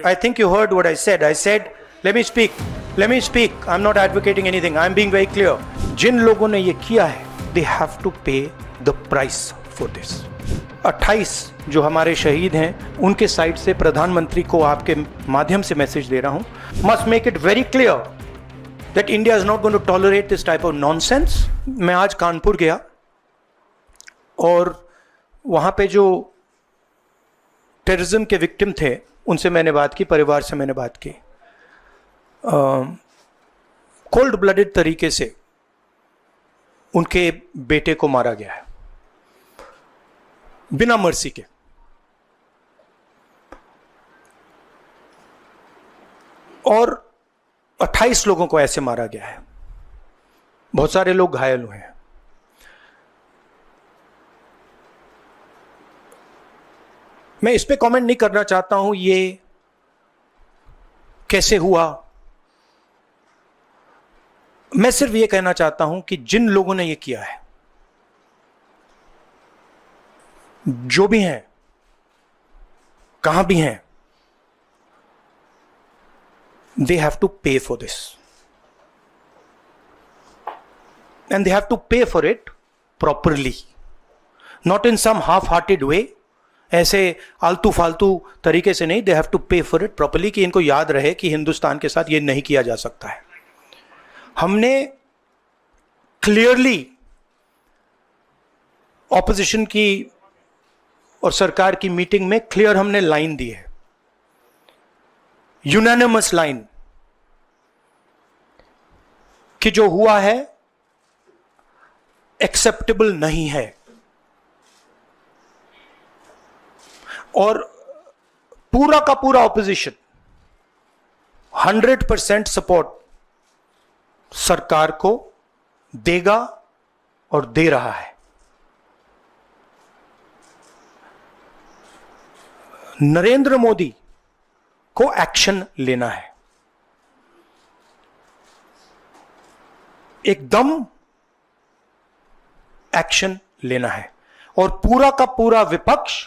I think you heard what I said. I said, let me speak. Let me speak. I'm not advocating anything. I'm being very clear. जिन लोगों ने ये किया है, they have to pay the price for this. 28 जो हमारे शहीद हैं, उनके साइड से प्रधानमंत्री को आपके माध्यम से मैसेज दे रहा हूं. Must make it very clear that India is not going to tolerate this type of nonsense. मैं आज कानपुर गया और वहां पे जो टेररिज्म के विक्टिम थे उनसे मैंने बात की, परिवार से मैंने बात की. कोल्ड ब्लडेड तरीके से उनके बेटे को मारा गया है, बिना मर्सी के. और 28 लोगों को ऐसे मारा गया है. बहुत सारे लोग घायल हुए हैं. मैं इस पे कमेंट नहीं करना चाहता हूं ये कैसे हुआ. मैं सिर्फ ये कहना चाहता हूं कि जिन लोगों ने ये किया है, जो भी हैं, कहां भी हैं, they have to pay for this. And they have to pay for it properly. Not in some half-hearted way. ऐसे आलतू फालतू तरीके से नहीं. दे हैव टू पे फॉर इट प्रॉपरली, कि इनको याद रहे कि हिंदुस्तान के साथ ये नहीं किया जा सकता है. हमने क्लियरली ऑपोजिशन की और सरकार की मीटिंग में क्लियर हमने लाइन दी है, यूनानिमस लाइन, कि जो हुआ है एक्सेप्टेबल नहीं है. और पूरा का पूरा ऑपोजिशन 100% सपोर्ट सरकार को देगा और दे रहा है. नरेंद्र मोदी को एक्शन लेना है, एकदम एक्शन लेना है. और पूरा का पूरा विपक्ष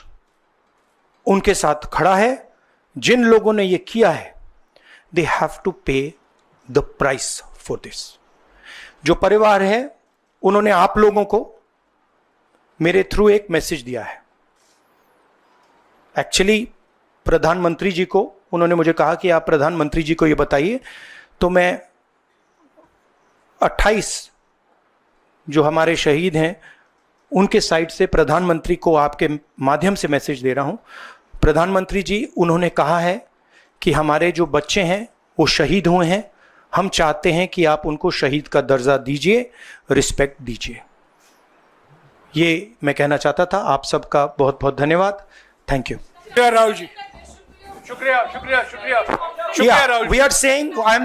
उनके साथ खड़ा है. जिन लोगों ने ये किया है, दे हैव टू पे द प्राइस फॉर दिस. जो परिवार है, उन्होंने आप लोगों को मेरे थ्रू एक मैसेज दिया है. एक्चुअली प्रधानमंत्री जी को उन्होंने मुझे कहा कि आप प्रधानमंत्री जी को ये बताइए. तो मैं 28 जो हमारे शहीद हैं, उनके साइड से प्रधानमंत्री को आपके माध्यम से मैसेज दे रहा हूं. प्रधानमंत्री जी, उन्होंने कहा है कि हमारे जो बच्चे हैं वो शहीद हुए हैं. हम चाहते हैं कि आप उनको शहीद का दर्जा दीजिए, रिस्पेक्ट दीजिए. ये मैं कहना चाहता था. आप सबका बहुत बहुत धन्यवाद. Thank you. राहुल जी, शुक्रिया शुक्रिया शुक्रिया शुक्रिया Rahul. We are saying, I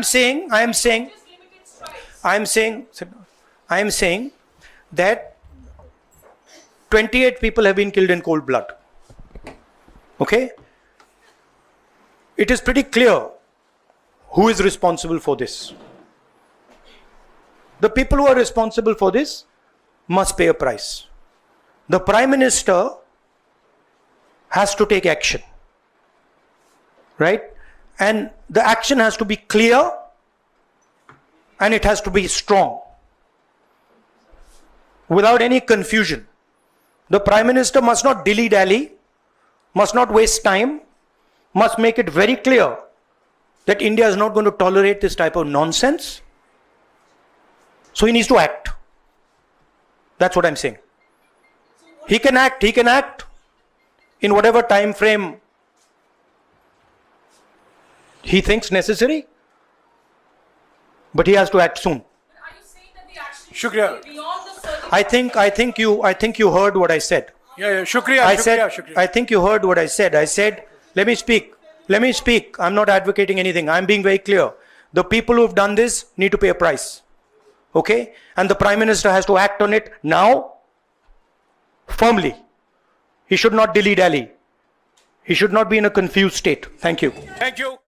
am saying that 28 people have been killed in cold blood. Okay? It is pretty clear who is responsible for this. The people who are responsible for this must pay a price. The Prime Minister has to take action. Right? And the action has to be clear and it has to be strong. Without any confusion. The Prime Minister must not dilly-dally, must not waste time, must make it very clear that India is not going to tolerate this type of nonsense. So he needs to act. That's what I'm saying. He can act in whatever time frame he thinks necessary, but he has to act soon. Are you saying that the action Shukriya. should be beyond the certain? I think you heard what I said. Yeah, शुक्रिया I शुक्रिया said, शुक्रिया. I think you heard what I said. I said, let me speak. Let me speak. I'm not advocating anything. I'm being very clear. The people who have done this need to pay a price. Okay? And the Prime Minister has to act on it now, firmly. He should not dilly-dally. He should not be in a confused state. Thank you. Thank you.